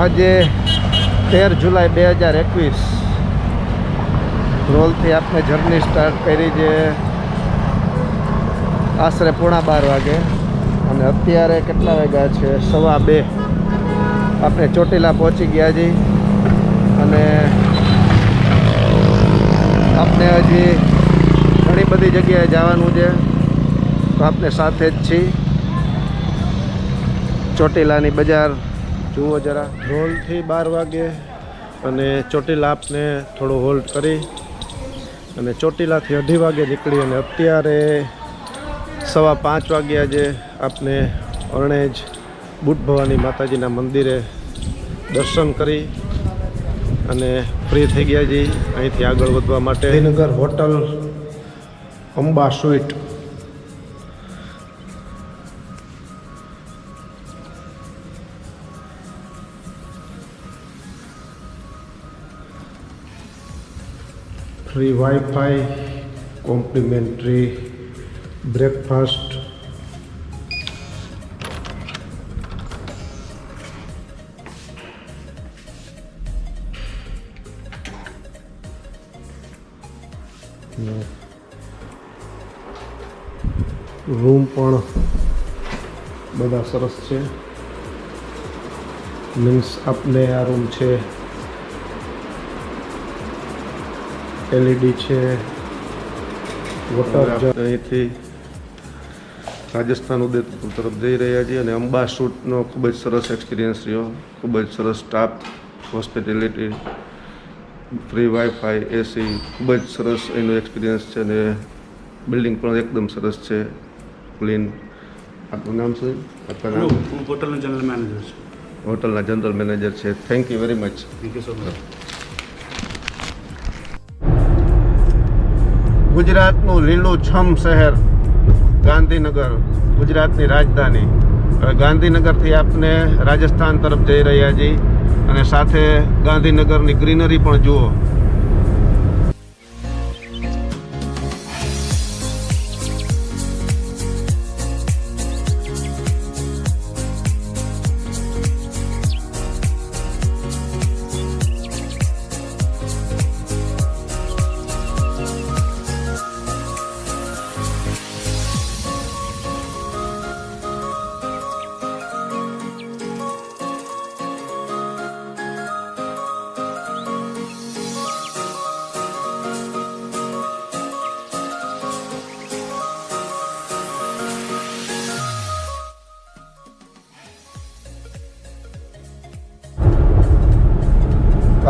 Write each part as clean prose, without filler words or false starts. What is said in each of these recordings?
આજે 13 જુલાઈ 2021 રોલથી આપણે journey start કરી છે આશરે 11:15 વાગે અને અત્યારે કેટલા વાગ્યા છે? 2:15. આપણે ચોટીલા પહોંચી ગયા છીએ અને આપણે હજી ઘણી બધી જગ્યાએ જવાનું છે, તો આપણે સાથે જ છીએ. ચોટીલાની બજાર જુઓ જરા. રોલથી 12 વાગે અને ચોટીલા આપને થોડો હોલ્ડ કરી અને ચોટીલાથી 2:30 વાગે નીકળી અને અત્યારે 5:15 વાગ્યા જે આપને અરણેજ બુટભવાની માતાજીના મંદિરે દર્શન કરી અને ફ્રી થઈ ગયા છીએ અહીંથી આગળ વધવા માટે. Gandhinagar hotel Amba sweet. Free wifi, complimentary breakfast. Room પણ બધા સરસ છે. મીન્સ આપને આ રૂમ છે, એલઈડી છે, વોટર. અહીંથી રાજસ્થાન ઉદયપુર તરફ જઈ રહ્યા છીએ અને અંબા શૂટનો ખૂબ જ સરસ એક્સપિરિયન્સ રહ્યો. ખૂબ જ સરસ સ્ટાફ, હોસ્પિટેલિટી, ફ્રી વાઈફાઈ, એસી, ખૂબ જ સરસ એનો એક્સપિરિયન્સ છે અને બિલ્ડિંગ પણ એકદમ સરસ છે, ક્લીન. આપનું નામ શું? આપણા નામ? હું હોટલના જનરલ મેનેજર છું. હોટલના જનરલ મેનેજર છે. Thank you very much. Thank you so much. ગુજરાતનું લીલુંછમ શહેર ગાંધીનગર, ગુજરાતની રાજધાની. હવે ગાંધીનગરથી આપણે રાજસ્થાન તરફ જઈ રહ્યા છીએ અને સાથે ગાંધીનગરની ગ્રીનરી પણ જુઓ.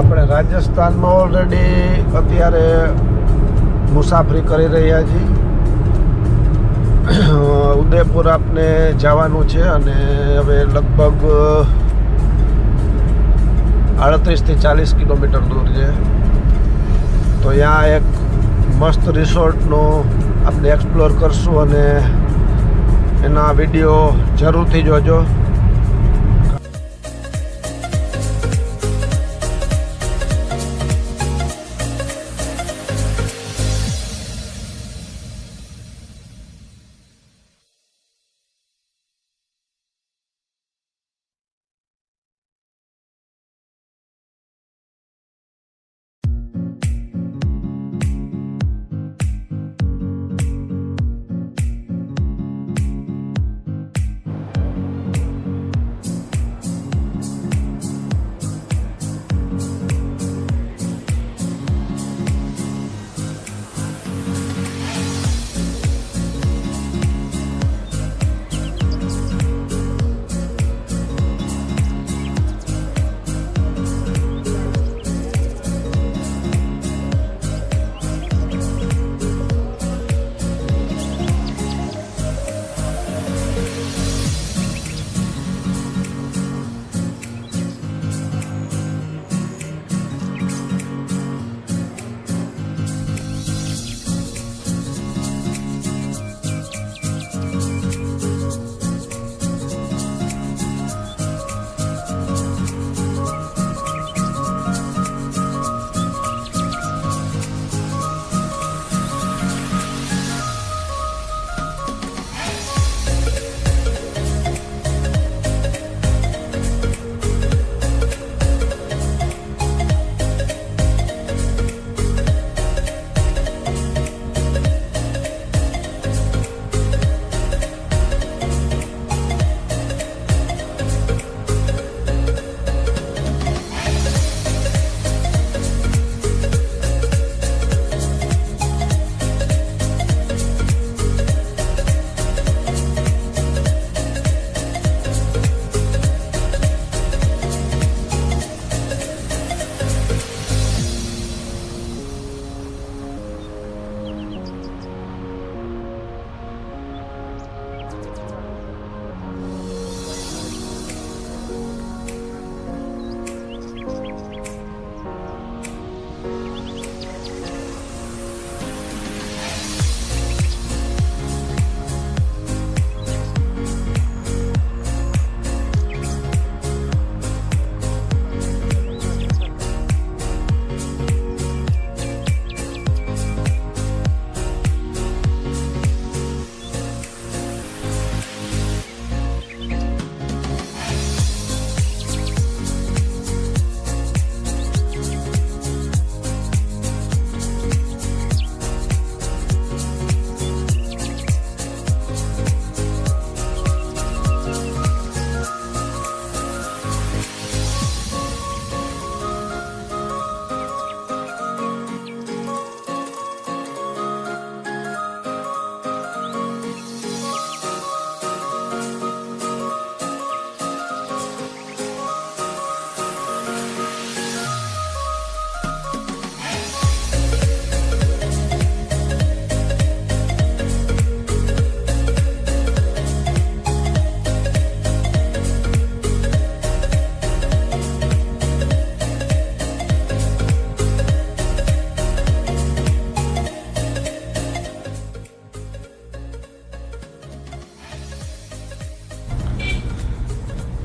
આપણે રાજસ્થાનમાં ઓલરેડી અત્યારે મુસાફરી કરી રહ્યા છીએ. ઉદયપુર આપને જવાનું છે અને હવે લગભગ 38 થી 40 કિલોમીટર દૂર છે. તો ત્યાં એક મસ્ત રિસોર્ટનું આપણે એક્સપ્લોર કરશું અને એના વિડીયો જરૂરથી જોજો.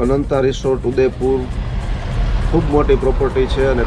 અનંતા રિસોર્ટ ઉદયપુર ખૂબ મોટી પ્રોપર્ટી છે અને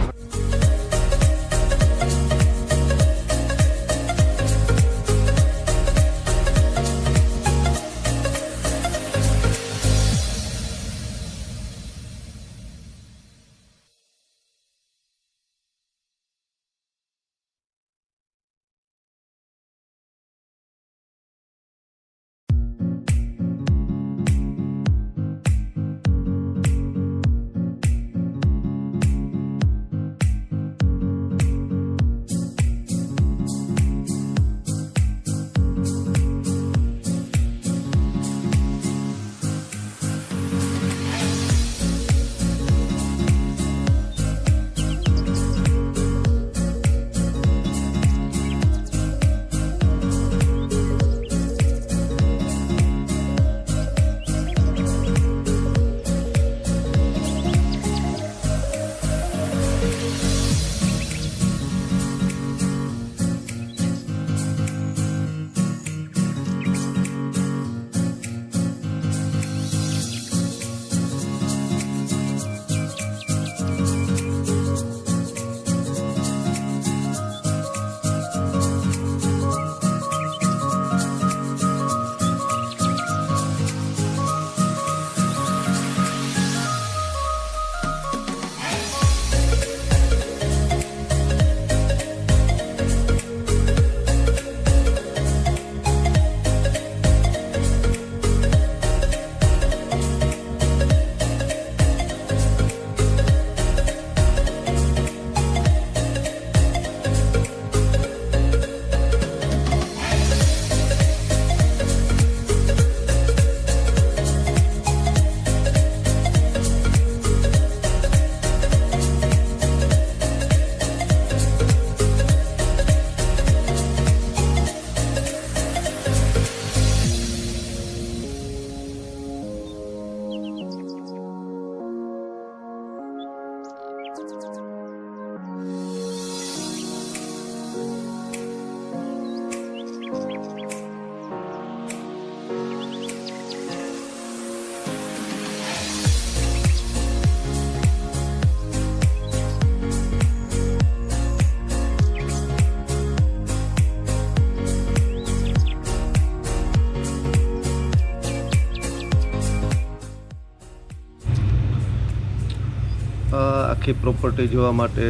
આખી પ્રોપર્ટી જોવા માટે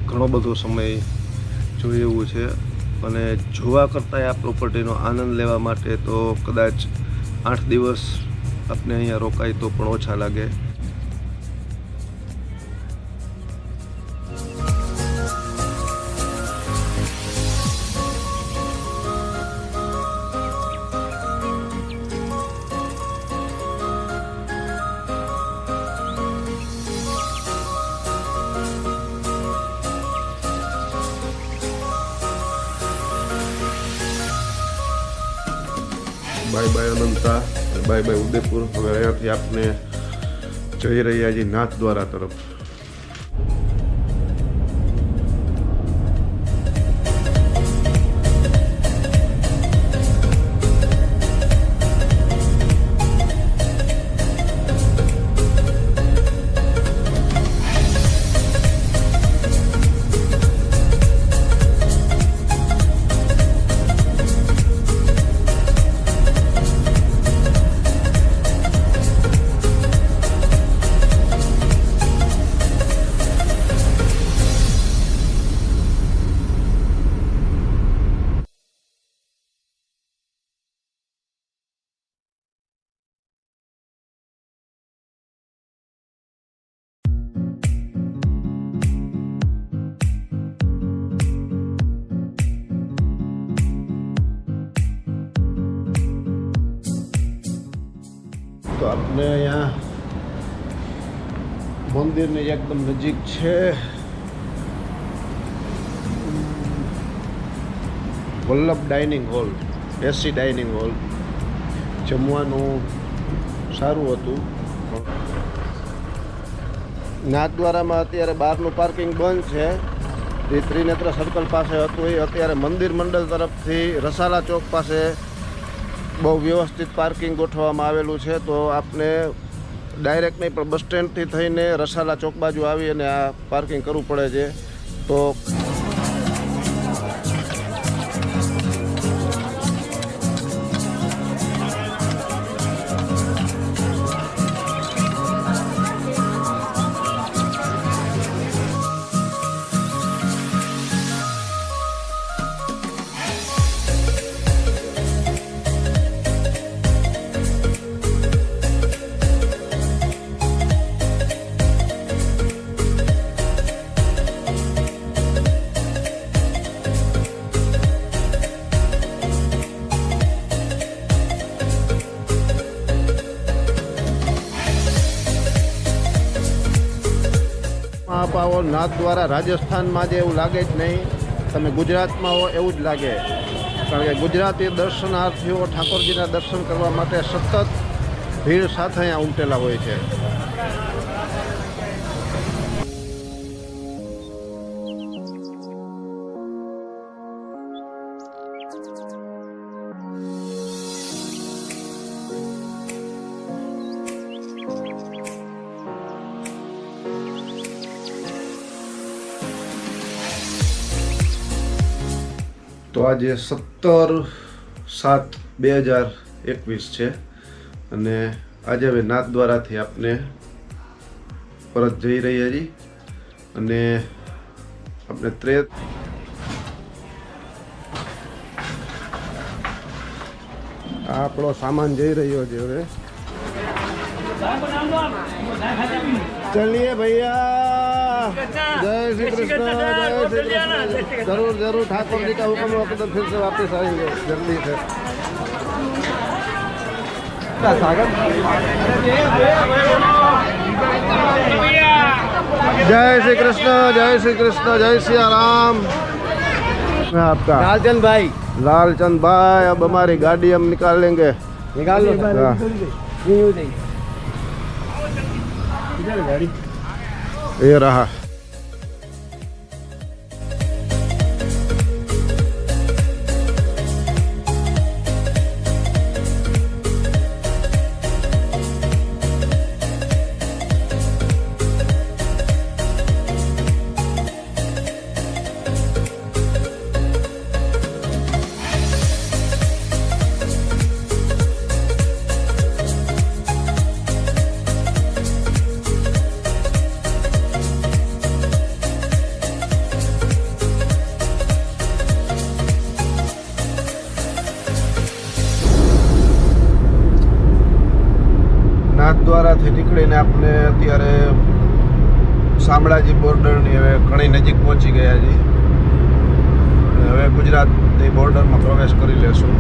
ઘણો બધો સમય જોઈએ એવું છે અને જોવા કરતાં આ પ્રોપર્ટીનો આનંદ લેવા માટે તો કદાચ 8 દિવસ આપણે અહીંયા રોકાય તો પણ ઓછા લાગે. Bye bye Ananta, bye bye Udaipur. હવે અહીંયાથી આપણે જઈ રહ્યા છીએ નાથદ્વારા તરફ. તો આપણે અહીંયા મંદિરની એકદમ નજીક છે વલ્લભ ડાઇનિંગ હોલ, એસી ડાઇનિંગ હોલ. જમવાનું સારું હતું. નાથદ્વારામાં અત્યારે બહારનું પાર્કિંગ બંધ છે. એ ત્રિનેત્ર સર્કલ પાસે હતું એ અત્યારે મંદિર મંડળ તરફથી રસાલા ચોક પાસે બહુ વ્યવસ્થિત પાર્કિંગ ગોઠવવામાં આવેલું છે. તો આપને ડાયરેક્ટ નહીં પણ બસ સ્ટેન્ડથી થઈને રસાલા ચોક બાજુ આવી અને આ પાર્કિંગ કરવું પડે છે. તો આપ આવો નાથદ્વારા રાજસ્થાનમાં જે એવું લાગે જ નહીં, તમે ગુજરાતમાં હો એવું જ લાગે. કારણ કે ગુજરાતી દર્શનાર્થીઓ ઠાકોરજીના દર્શન કરવા માટે સતત ભીડ સાથે અહીંયા ઉમટેલા હોય છે. તો આજે 17/7/2021 છે અને આજે હવે નાથદ્વારાથી આપણે પરત જઈ રહ્યા છીએ અને આપણે આપણો સામાન જઈ રહ્યો છે હવે. चलिए भैया, जय श्री कृष्ण, जय श्री कृष्ण. जरूर जरूर ठाकुर जी का हुक्म हो तो फिर से वापस आएंगे जल्दी से. जय श्री कृष्ण, जय श्री कृष्ण, जय सिया राम. मैं आपका लालचंद भाई. लालचंद भाई, अब हमारी गाड़ी हम निकाल लेंगे. निकाल लो. ये रहा. નાથદ્વારાથી નીકળીને આપણે અત્યારે શામળાજી બોર્ડરની હવે ઘણી નજીક પહોંચી ગયા છીએ. હવે ગુજરાતની બોર્ડરમાં પ્રવેશ કરી લેશું.